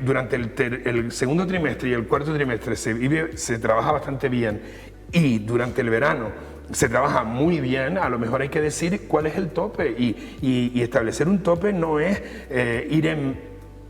durante el segundo trimestre y el cuarto trimestre se trabaja bastante bien y durante el verano se trabaja muy bien, a lo mejor hay que decir cuál es el tope y establecer un tope no es ir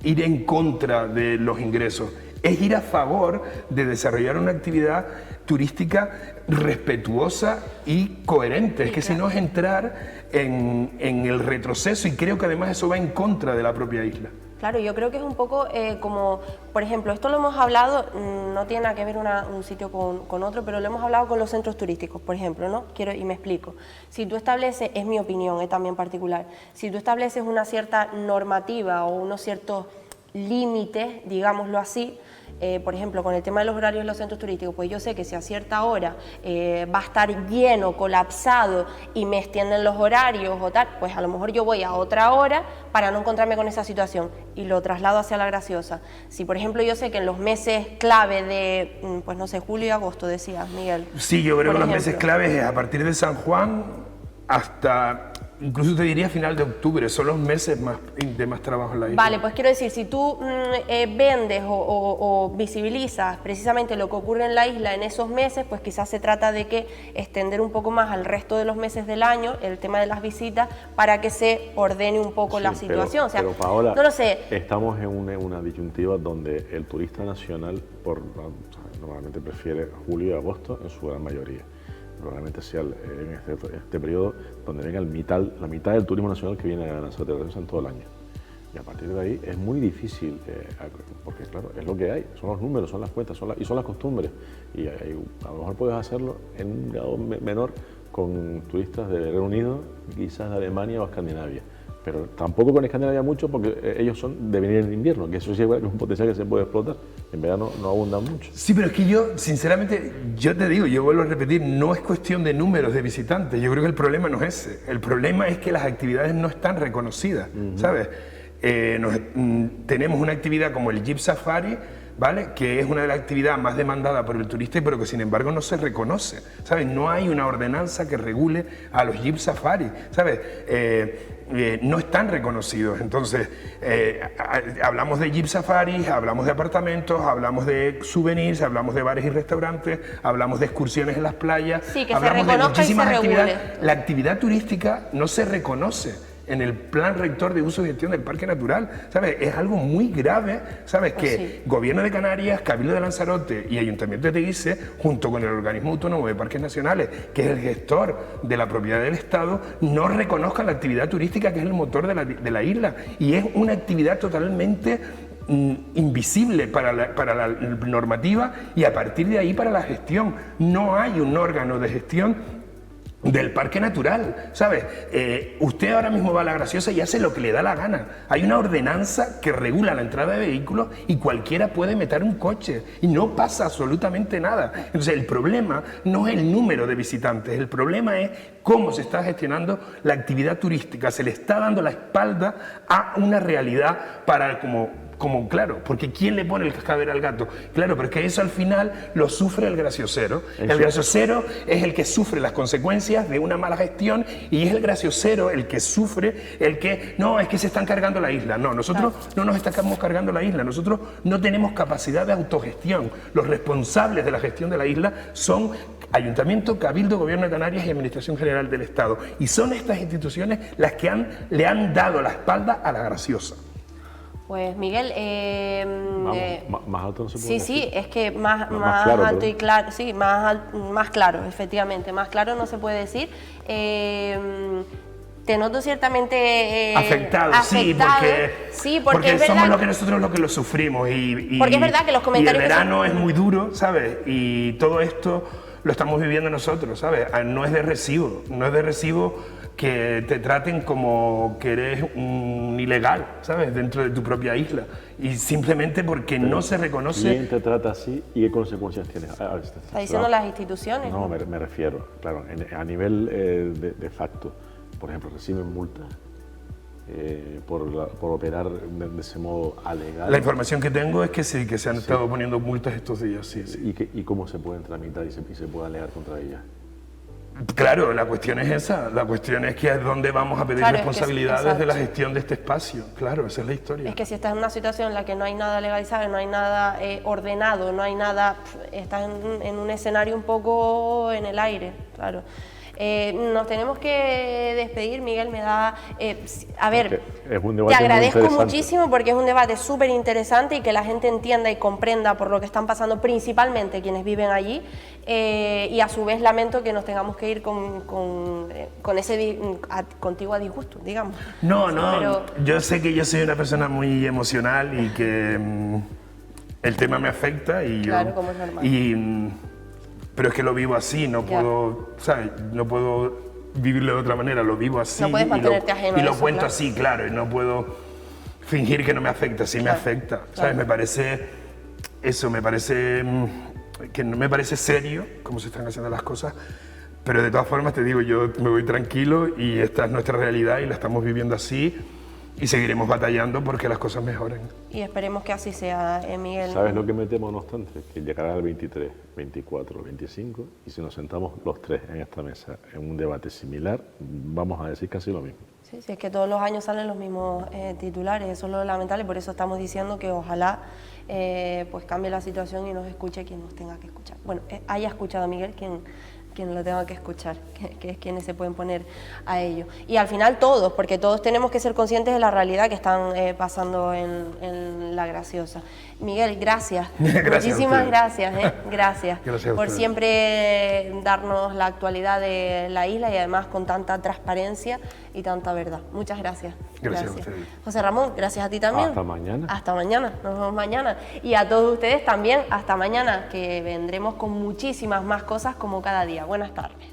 en contra de los ingresos, es ir a favor de desarrollar una actividad turística respetuosa y coherente. Es que si no es entrar en el retroceso, y creo que además eso va en contra de la propia isla. Claro, yo creo que es un poco como, por ejemplo, esto lo hemos hablado, no tiene nada que ver un sitio con otro, pero lo hemos hablado con los centros turísticos, por ejemplo, ¿no? Y me explico. Si tú estableces, es mi opinión también particular, si tú estableces una cierta normativa o unos ciertos límites, digámoslo así, por ejemplo, con el tema de los horarios de los centros turísticos, pues yo sé que si a cierta hora va a estar lleno, colapsado y me extienden los horarios o tal, pues a lo mejor yo voy a otra hora para no encontrarme con esa situación y lo traslado hacia la Graciosa. Si, por ejemplo, yo sé que en los meses clave de, pues no sé, julio y agosto, decías, Miguel. Sí, yo creo que los meses claves es a partir de San Juan hasta... Incluso te diría final de octubre, son los meses de más trabajo en la isla. Vale, pues quiero decir, si tú vendes o visibilizas precisamente lo que ocurre en la isla en esos meses, pues quizás se trata de que extender un poco más al resto de los meses del año el tema de las visitas para que se ordene un poco la situación. Pero Paola, no lo sé. Estamos en una disyuntiva donde el turista nacional normalmente prefiere julio y agosto en su gran mayoría. Probablemente sea en este periodo donde venga la mitad del turismo nacional que viene a Lanzarote en todo el año. Y a partir de ahí es muy difícil, porque claro, es lo que hay, son los números, son las cuentas y son las costumbres. Y a lo mejor puedes hacerlo en un grado menor con turistas de Reino Unido, quizás de Alemania o Escandinavia. Pero tampoco con Escandinavia mucho porque ellos son de venir en invierno, que eso sí es un potencial que se puede explotar. En verano no abundan mucho. Sí, pero es que yo, sinceramente, yo te digo, yo vuelvo a repetir, no es cuestión de números de visitantes. Yo creo que el problema no es ese. El problema es que las actividades no están reconocidas, ¿sabes? Tenemos una actividad como el Jeep Safari, ¿vale? Que es una de las actividades más demandadas por el turista, pero que sin embargo no se reconoce, ¿sabes? No hay una ordenanza que regule a los Jeep Safari, ¿sabes? No están reconocidos. Entonces, hablamos de Jeep Safaris, hablamos de apartamentos, hablamos de souvenirs, hablamos de bares y restaurantes, hablamos de excursiones en las playas, sí, que hablamos se reconozca de muchísimas y se actividades. regule. La actividad turística no se reconoce en el plan rector de uso y gestión del parque natural, ¿sabes? Es algo muy grave, ¿sabes? Que sí. Gobierno de Canarias, Cabildo de Lanzarote y Ayuntamiento de Teguise, junto con el Organismo Autónomo de Parques Nacionales, que es el gestor de la propiedad del Estado, no reconozcan la actividad turística, que es el motor de la isla. Y es una actividad totalmente invisible para la normativa y a partir de ahí para la gestión. No hay un órgano de gestión del parque natural, ¿sabes? Usted ahora mismo va a la Graciosa y hace lo que le da la gana. Hay una ordenanza que regula la entrada de vehículos y cualquiera puede meter un coche y no pasa absolutamente nada. Entonces el problema no es el número de visitantes, el problema es cómo se está gestionando la actividad turística. Se le está dando la espalda a una realidad para claro, porque ¿quién le pone el cascabel al gato? Claro, pero es que eso al final lo sufre el graciosero. El graciosero es el que sufre las consecuencias de una mala gestión y es el graciosero el que sufre, no, es que se están cargando la isla. No, nosotros no nos estamos cargando la isla, nosotros no tenemos capacidad de autogestión. Los responsables de la gestión de la isla son Ayuntamiento, Cabildo, Gobierno de Canarias y Administración General del Estado. Y son estas instituciones las que le han dado la espalda a la Graciosa. Pues Miguel, más alto no se puede sí, decir. sí, es que más claro, alto y claro, sí, más claro, efectivamente, más claro no se puede decir. Te noto ciertamente afectado, sí, porque es verdad, somos nosotros los que lo sufrimos porque es verdad que los comentarios y el verano es muy duro, ¿sabes? Y todo esto lo estamos viviendo nosotros, ¿sabes? No es de recibo, no es de recibo que te traten como que eres un ilegal, ¿sabes? Dentro de tu propia isla y simplemente porque no se reconoce. ¿Quién te trata así y qué consecuencias tiene? Está diciendo las instituciones. No, me refiero, claro, a nivel de facto. Por ejemplo, reciben multas por operar de ese modo alegal. La información que tengo es que sí, que se han estado poniendo multas estos días, sí. ¿Y cómo se pueden tramitar y se puede alegar contra ellas? Claro, la cuestión es esa, la cuestión es que es donde vamos a pedir responsabilidades de la gestión de este espacio, claro, esa es la historia. Es que si estás en una situación en la que no hay nada legalizado, no hay nada ordenado, no hay nada, estás en un escenario un poco en el aire, claro. Nos tenemos que despedir, Miguel, me da... a ver, te agradezco muchísimo porque es un debate súper interesante y que la gente entienda y comprenda por lo que están pasando, principalmente quienes viven allí, y a su vez lamento que nos tengamos que ir con ese contigo a disgusto, digamos. No, pero yo sé que yo soy una persona muy emocional y que el tema me afecta y claro, como es normal. Pero es que lo vivo así, no puedo, ¿sabes? No puedo vivirlo de otra manera, lo vivo así. No puedes mantenerte ajeno y lo cuento así, claro, y no puedo fingir que no me afecta, sí me afecta, ¿sabes? Me parece eso, que no me parece serio cómo se están haciendo las cosas, pero de todas formas te digo, yo me voy tranquilo y esta es nuestra realidad y la estamos viviendo así. Y seguiremos batallando porque las cosas mejoren. Y esperemos que así sea, Miguel. ¿Sabes lo que me temo, no obstante? Que llegará el 23, 24, 25 y si nos sentamos los tres en esta mesa en un debate similar, vamos a decir casi lo mismo. Sí, es que todos los años salen los mismos titulares, eso es lo lamentable, por eso estamos diciendo que ojalá pues cambie la situación y nos escuche quien nos tenga que escuchar. Bueno, haya escuchado a Miguel quien lo tenga que escuchar, que es quienes se pueden poner a ello. Y al final todos, porque todos tenemos que ser conscientes de la realidad que están pasando en La Graciosa. Miguel, gracias. Muchísimas gracias, gracias por siempre darnos la actualidad de la isla y además con tanta transparencia y tanta verdad. Muchas gracias. Gracias a ustedes. José Ramón, gracias a ti también. Hasta mañana. Hasta mañana, nos vemos mañana. Y a todos ustedes también, hasta mañana, que vendremos con muchísimas más cosas como cada día. Buenas tardes.